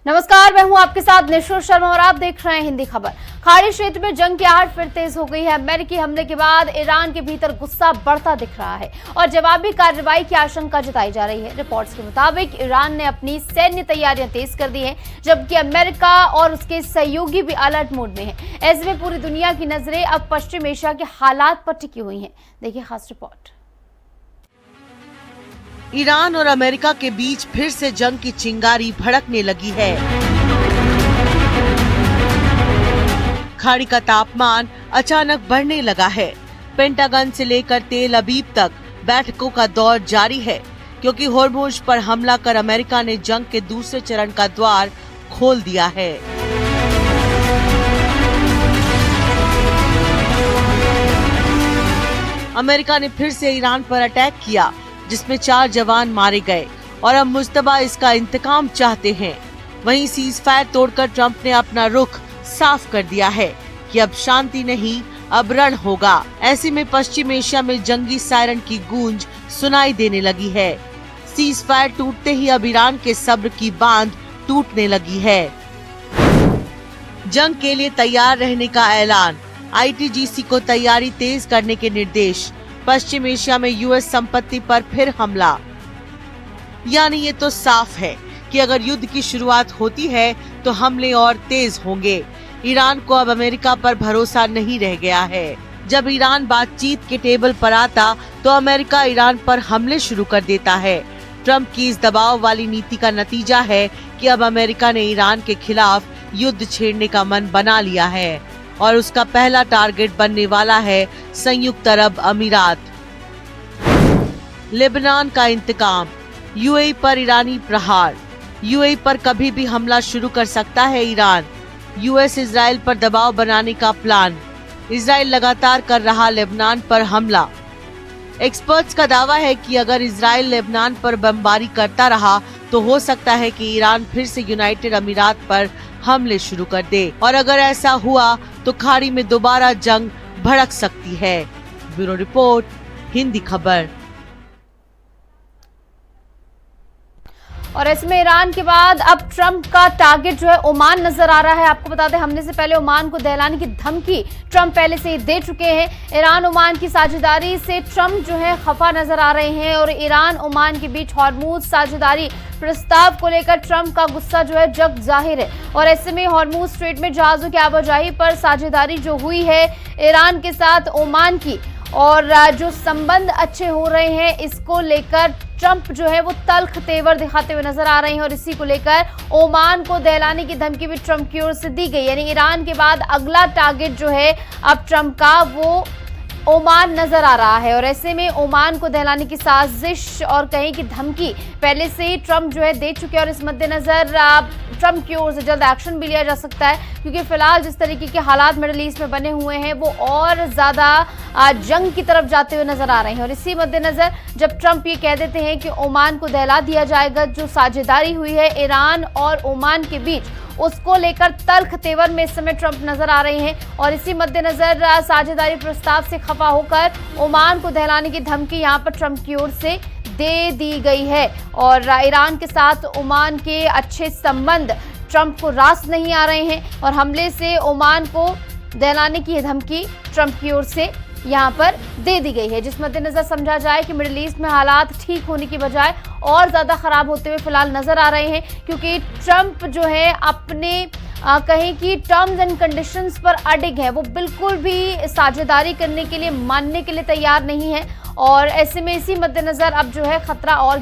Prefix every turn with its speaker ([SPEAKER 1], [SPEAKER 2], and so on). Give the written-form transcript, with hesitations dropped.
[SPEAKER 1] नमस्कार, मैं हूं आपके साथ निशु शर्मा और आप देख रहे हैं हिंदी खबर। खाड़ी क्षेत्र में जंग की आहट फिर तेज हो गई है। अमेरिकी हमले के बाद ईरान के भीतर गुस्सा बढ़ता दिख रहा है और जवाबी कार्रवाई की आशंका जताई जा रही है। रिपोर्ट्स के मुताबिक ईरान ने अपनी सैन्य तैयारियां तेज कर दी हैं, जबकि अमेरिका और उसके सहयोगी भी अलर्ट मोड में हैं। ऐसे में पूरी दुनिया की नजरें अब पश्चिम एशिया के हालात पर टिकी हुई हैं। देखिए खास रिपोर्ट।
[SPEAKER 2] ईरान और अमेरिका के बीच फिर से जंग की चिंगारी भड़कने लगी है। खाड़ी का तापमान अचानक बढ़ने लगा है। पेंटागन से लेकर तेल अबीब तक बैठकों का दौर जारी है, क्योंकि होर्मुज पर हमला कर अमेरिका ने जंग के दूसरे चरण का द्वार खोल दिया है। अमेरिका ने फिर से ईरान पर अटैक किया, जिसमें 4 जवान मारे गए और अब मुश्तबा इसका इंतकाम चाहते हैं। वहीं सीज फायर तोड़कर ट्रंप ने अपना रुख साफ कर दिया है कि अब शांति नहीं, अब रण होगा। ऐसे में पश्चिम एशिया में जंगी सायरन की गूंज सुनाई देने लगी है। सीज फायर टूटते ही अब ईरान के सब्र की बांध टूटने लगी है। जंग के लिए तैयार रहने का ऐलान, आईटीजीसी को तैयारी तेज करने के निर्देश। पश्चिम एशिया में यूएस संपत्ति पर फिर हमला। यानी ये तो साफ है कि अगर युद्ध की शुरुआत होती है तो हमले और तेज होंगे। ईरान को अब अमेरिका पर भरोसा नहीं रह गया है। जब ईरान बातचीत के टेबल पर आता तो अमेरिका ईरान पर हमले शुरू कर देता है। ट्रंप की इस दबाव वाली नीति का नतीजा है कि अब अमेरिका ने ईरान के खिलाफ युद्ध छेड़ने का मन बना लिया है और उसका पहला टारगेट बनने वाला है संयुक्त अरब अमीरात। लेबनान का इंतकाम, यूएई पर ईरानी प्रहार। यूएई पर कभी भी हमला शुरू कर सकता है ईरान। यूएस इजराइल पर दबाव बनाने का प्लान। इजराइल लगातार कर रहा लेबनान पर हमला। एक्सपर्ट्स का दावा है कि अगर इजराइल लेबनान पर बमबारी करता रहा तो हो सकता है कि ईरान फिर से यूनाइटेड अमीरात पर हमले शुरू कर दे, और अगर ऐसा हुआ तो खाड़ी में दोबारा जंग भड़क सकती है। ब्यूरो रिपोर्ट, हिंदी खबर।
[SPEAKER 1] और इसमें ईरान के बाद अब ट्रंप का टारगेट जो है ओमान नजर आ रहा है। आपको बता दें, हमले से पहले ओमान को दहलाने की धमकी ट्रंप पहले से ही दे चुके हैं। ईरान ओमान की साझेदारी से ट्रंप जो है खफा नजर आ रहे हैं और ईरान ओमान के बीच हॉर्मुज साझेदारी प्रस्ताव को लेकर ट्रंप का गुस्सा जो है जग जाहिर है। और ऐसे में हॉर्मुज स्ट्रेट में जहाजों की आवाजाही पर साझेदारी जो हुई है ईरान के साथ ओमान की, और जो संबंध अच्छे हो रहे हैं, इसको लेकर ट्रंप जो है वो तल्ख तेवर दिखाते हुए नजर आ रहे हैं। और इसी को लेकर ओमान को दहलाने की धमकी भी ट्रंप की ओर से दी गई। यानी ईरान के बाद अगला टारगेट जो है अब ट्रंप का वो ओमान नजर आ रहा है। और ऐसे में ओमान को दहलाने की साजिश और कहीं की धमकी पहले से ही ट्रंप जो है दे चुके हैं। और इस मद्देनजर ट्रंप की ओर से जल्द एक्शन भी लिया जा सकता है, क्योंकि फिलहाल जिस तरीके के हालात मिडिल ईस्ट में बने हुए हैं वो और ज्यादा जंग की तरफ जाते हुए नजर आ रहे हैं। और इसी मद्देनजर जब ट्रंप ये कह देते हैं कि ओमान को दहला दिया जाएगा, जो साझेदारी हुई है ईरान और ओमान के बीच, उसको लेकर तल्ख तेवर में इस समय ट्रंप नजर आ रहे हैं। और इसी मद्देनजर साझेदारी प्रस्ताव से खफा होकर ओमान को दहलाने की धमकी यहां पर ट्रंप की ओर से दे दी गई है। और ईरान के साथ ओमान के अच्छे संबंध ट्रंप को रास नहीं आ रहे हैं और हमले से ओमान को दहलाने की धमकी ट्रंप की ओर से यहां पर दे दी गई है, जिस मद्देनजर समझा जाए कि मिडिल ईस्ट में हालात ठीक होने की बजाय और ज्यादा खराब होते हुए फिलहाल नजर आ रहे हैं। क्योंकि ट्रंप जो है अपने कहीं की टर्म्स एंड कंडीशंस पर अडिग है, वो बिल्कुल भी साझेदारी करने के लिए, मानने के लिए तैयार नहीं है। और ऐसे में इसी मद्देनजर अब जो है खतरा और